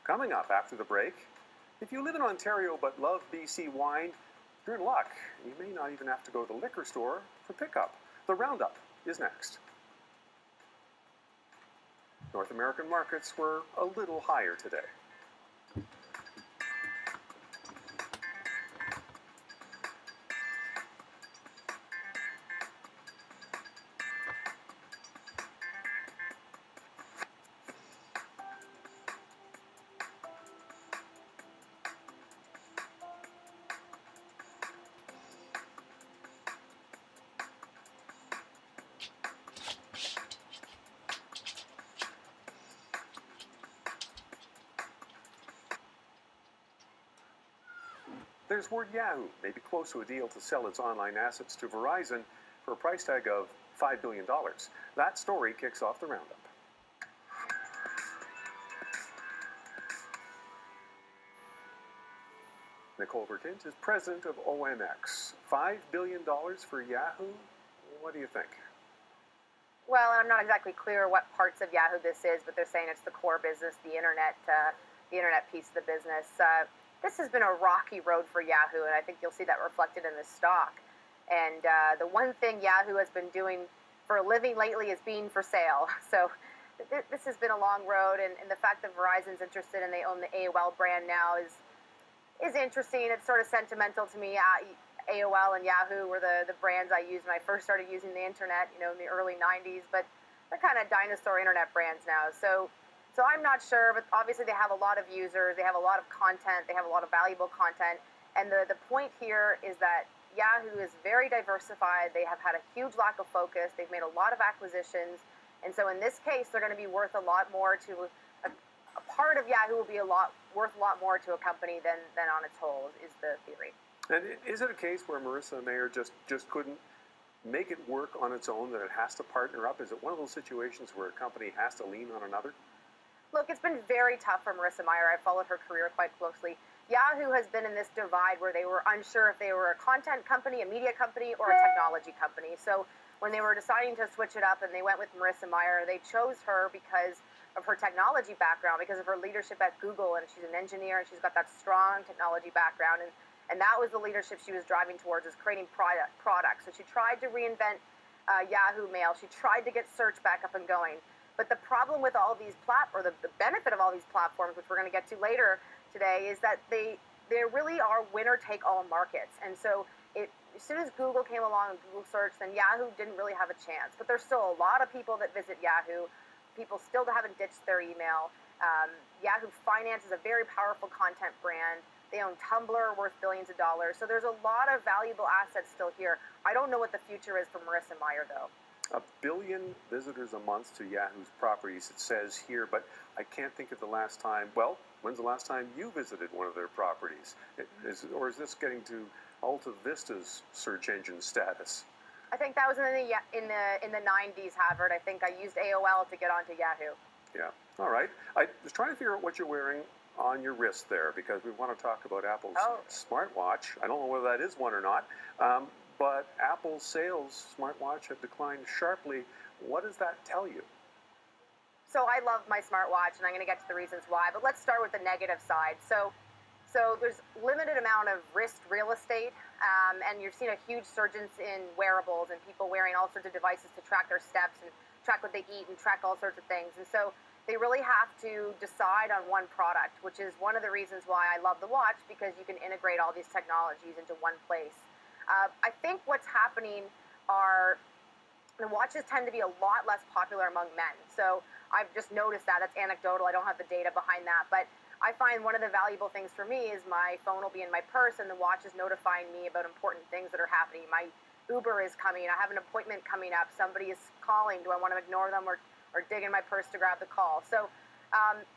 Coming up after the break, if you live in Ontario but love BC wine, you're in luck. You may not even have to go to the liquor store for pickup. The Roundup is next. North American markets were a little higher today. There's word Yahoo may be close to a deal to sell its online assets to Verizon for a price tag of $5 billion. That story kicks off the Roundup. Nicole Verkindt is president of OMX. $5 billion for Yahoo? What do you think? Well, I'm not exactly clear what parts of Yahoo this is, but they're saying it's the core business, the internet piece of the business. This has been a rocky road for Yahoo, and I think you'll see that reflected in the stock. And the one thing Yahoo has been doing for a living lately is being for sale. So this has been a long road, and the fact that Verizon's interested and they own the AOL brand now is interesting. It's sort of sentimental to me. AOL and Yahoo were the brands I used when I first started using the internet, in the early 90s, but they're kind of dinosaur internet brands now. So I'm not sure, but obviously they have a lot of users, they have a lot of content, they have a lot of valuable content, and the point here is that Yahoo is very diversified. They have had a huge lack of focus. They've made a lot of acquisitions, and so in this case, they're going to be worth a lot more to a part of Yahoo will be worth a lot more to a company than on its whole, is the theory. And is it a case where Marissa Mayer just couldn't make it work on its own, that it has to partner up? Is it one of those situations where a company has to lean on another? Look, it's been very tough for Marissa Mayer. I've followed her career quite closely. Yahoo has been in this divide where they were unsure if they were a content company, a media company, or a technology company. So when they were deciding to switch it up and they went with Marissa Mayer, they chose her because of her technology background, because of her leadership at Google, and she's an engineer and she's got that strong technology background, and that was the leadership she was driving towards, is creating products. So she tried to reinvent Yahoo Mail. She tried to get search back up and going. But the problem with all these the benefit of all these platforms, which we're going to get to later today, is that they really are winner-take-all markets. And so as soon as Google came along and Google search, then Yahoo didn't really have a chance. But there's still a lot of people that visit Yahoo. People still haven't ditched their email. Yahoo Finance is a very powerful content brand. They own Tumblr, worth billions of dollars. So there's a lot of valuable assets still here. I don't know what the future is for Marissa Mayer, though. 1 billion visitors a month to Yahoo's properties, it says here, but I can't think of the last time. Well, when's the last time you visited one of their properties? Or is this getting to Alta Vista's search engine status? I think that was in the 90s, Havard. I think I used AOL to get onto Yahoo. Yeah. All right. I was trying to figure out what you're wearing on your wrist there, because we want to talk about Apple's smartwatch. I don't know whether that is one or not. But Apple's sales smartwatch have declined sharply. What does that tell you? So I love my smartwatch, and I'm going to get to the reasons why. But let's start with the negative side. So there's limited amount of wrist real estate, and you've seen a huge surge in wearables and people wearing all sorts of devices to track their steps and track what they eat and track all sorts of things. And so they really have to decide on one product, which is one of the reasons why I love the watch, because you can integrate all these technologies into one place. I think what's happening are the watches tend to be a lot less popular among men. So I've just noticed that. That's anecdotal. I don't have the data behind that. But I find one of the valuable things for me is my phone will be in my purse and the watch is notifying me about important things that are happening. My Uber is coming. I have an appointment coming up. Somebody is calling. Do I want to ignore them or dig in my purse to grab the call? So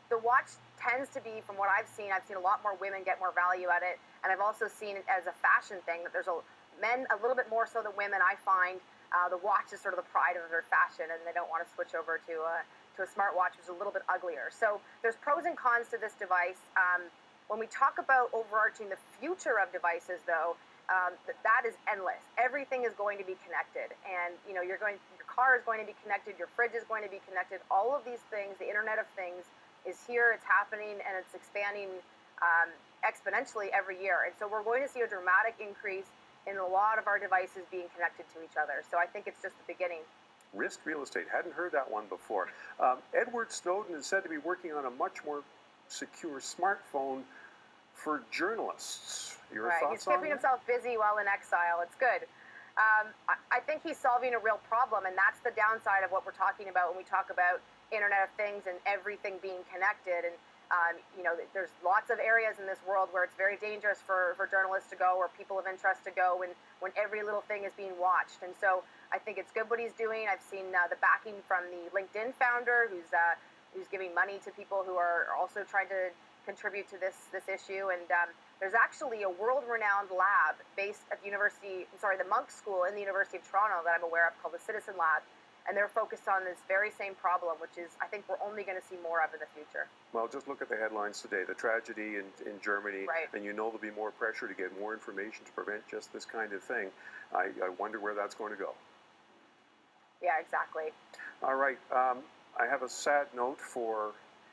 the watch tends to be, from what I've seen a lot more women get more value at it. And I've also seen it as a fashion thing, that there's men a little bit more so than women. I find the watch is sort of the pride of their fashion, and they don't want to switch over to a smartwatch, which is a little bit uglier. So there's pros and cons to this device. When we talk about overarching the future of devices, though, that is endless. Everything is going to be connected, and your car is going to be connected, your fridge is going to be connected. All of these things, the Internet of Things, is here, it's happening, and it's expanding exponentially every year. And so we're going to see a dramatic increase in a lot of our devices being connected to each other. So I think it's just the beginning. Wrist real estate. Hadn't heard that one before. Edward Snowden is said to be working on a much more secure smartphone for journalists. Your Right. thoughts He's keeping on that? himself busy while in exile. It's good. I think he's solving a real problem, and that's the downside of what we're talking about when we talk about Internet of Things and everything being connected. And there's lots of areas in this world where it's very dangerous for journalists to go or people of interest to go when every little thing is being watched. And so I think it's good what he's doing. I've seen the backing from the LinkedIn founder who's giving money to people who are also trying to contribute to this issue. And there's actually a world-renowned lab based at the Monk School in the University of Toronto that I'm aware of called the Citizen Lab. And they're focused on this very same problem, which is, I think, we're only going to see more of in the future. Well, just look at the headlines today. The tragedy in Germany, right. And there'll be more pressure to get more information to prevent just this kind of thing. I wonder where that's going to go. Yeah, exactly. All right. I have a sad note for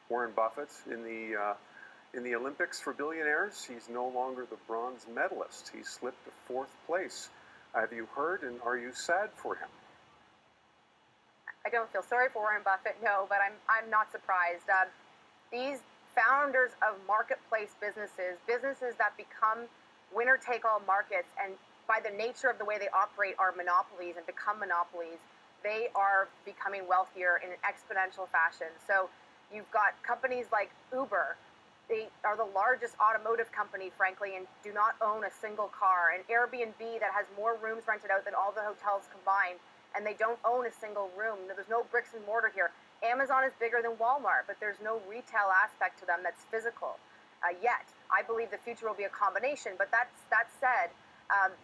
Warren Buffett in the Olympics for billionaires. He's no longer the bronze medalist. He slipped to fourth place. Have you heard, and are you sad for him? I don't feel sorry for Warren Buffett, no, but I'm not surprised. These founders of marketplace businesses that become winner-take-all markets, and by the nature of the way they operate are monopolies and become monopolies, they are becoming wealthier in an exponential fashion. So you've got companies like Uber. They are the largest automotive company, frankly, and do not own a single car. And Airbnb that has more rooms rented out than all the hotels combined, and they don't own a single room. There's no bricks and mortar here. Amazon is bigger than Walmart, but there's no retail aspect to them that's physical yet. I believe the future will be a combination, but that said,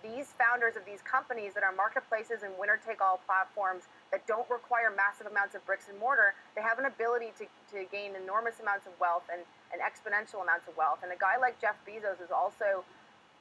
these founders of these companies that are marketplaces and winner-take-all platforms that don't require massive amounts of bricks and mortar, they have an ability to gain enormous amounts of wealth and exponential amounts of wealth. And a guy like Jeff Bezos is also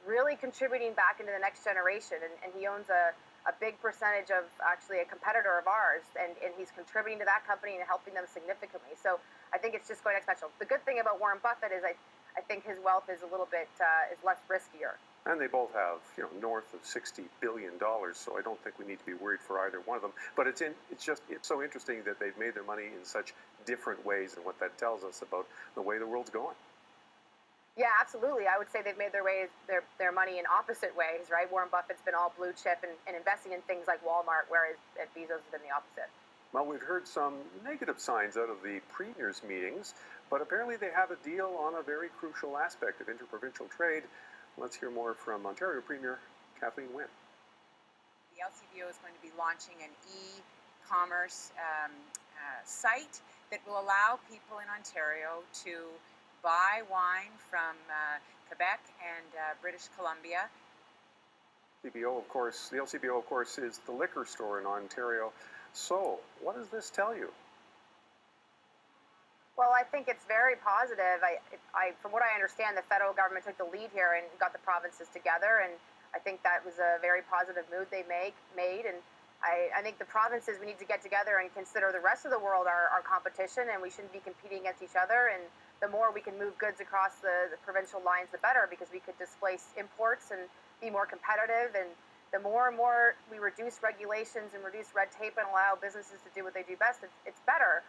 really contributing back into the next generation, and he owns a big percentage of actually a competitor of ours, and he's contributing to that company and helping them significantly. So I think it's just going exponential. The good thing about Warren Buffett is I think his wealth is a little bit is less riskier. And they both have, north of $60 billion, so I don't think we need to be worried for either one of them. But it's so interesting that they've made their money in such different ways, and what that tells us about the way the world's going. Yeah, absolutely. I would say they've made their money in opposite ways, right? Warren Buffett's been all blue chip and investing in things like Walmart, whereas Bezos has been the opposite. Well, we've heard some negative signs out of the premiers' meetings, but apparently they have a deal on a very crucial aspect of interprovincial trade. Let's hear more from Ontario Premier Kathleen Wynne. The LCBO is going to be launching an e-commerce site that will allow people in Ontario to buy wine from Quebec and British Columbia. CBO, of course, the LCBO, of course, is the liquor store in Ontario. So, what does this tell you? Well, I think it's very positive. From what I understand, the federal government took the lead here and got the provinces together, and I think that was a very positive move they made. And I think the provinces, we need to get together and consider the rest of the world our competition, and we shouldn't be competing against each other. And the more we can move goods across the provincial lines, the better, because we could displace imports and be more competitive. And the more and more we reduce regulations and reduce red tape and allow businesses to do what they do best, it's better.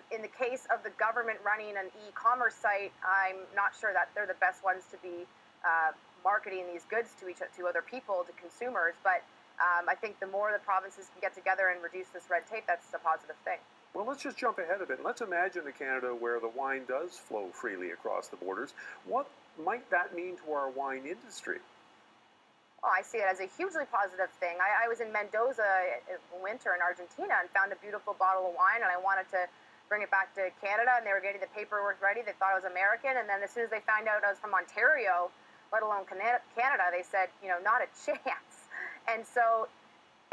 In the case of the government running an e-commerce site, I'm not sure that they're the best ones to be marketing these goods to other people, to consumers. But I think the more the provinces can get together and reduce this red tape, that's a positive thing. Well, let's just jump ahead a bit. Let's imagine a Canada where the wine does flow freely across the borders. What might that mean to our wine industry? Oh, I see it as a hugely positive thing. I was in Mendoza in winter in Argentina and found a beautiful bottle of wine, and I wanted to bring it back to Canada, and they were getting the paperwork ready. They thought I was American, and then as soon as they found out I was from Ontario, let alone Canada, they said, not a chance. And so,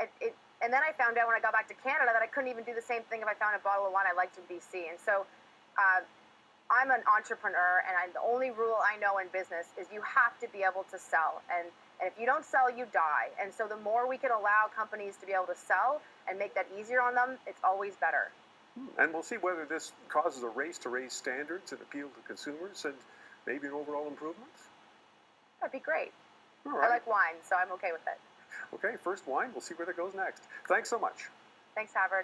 and then I found out when I got back to Canada that I couldn't even do the same thing if I found a bottle of wine I liked in BC. And so, I'm an entrepreneur, and the only rule I know in business is you have to be able to sell. And if you don't sell, you die. And so the more we can allow companies to be able to sell and make that easier on them, it's always better. And we'll see whether this causes a race to raise standards and appeal to consumers and maybe an overall improvement. That'd be great. All right. I like wine, so I'm okay with it. Okay, first wine. We'll see where that goes next. Thanks so much. Thanks, Howard.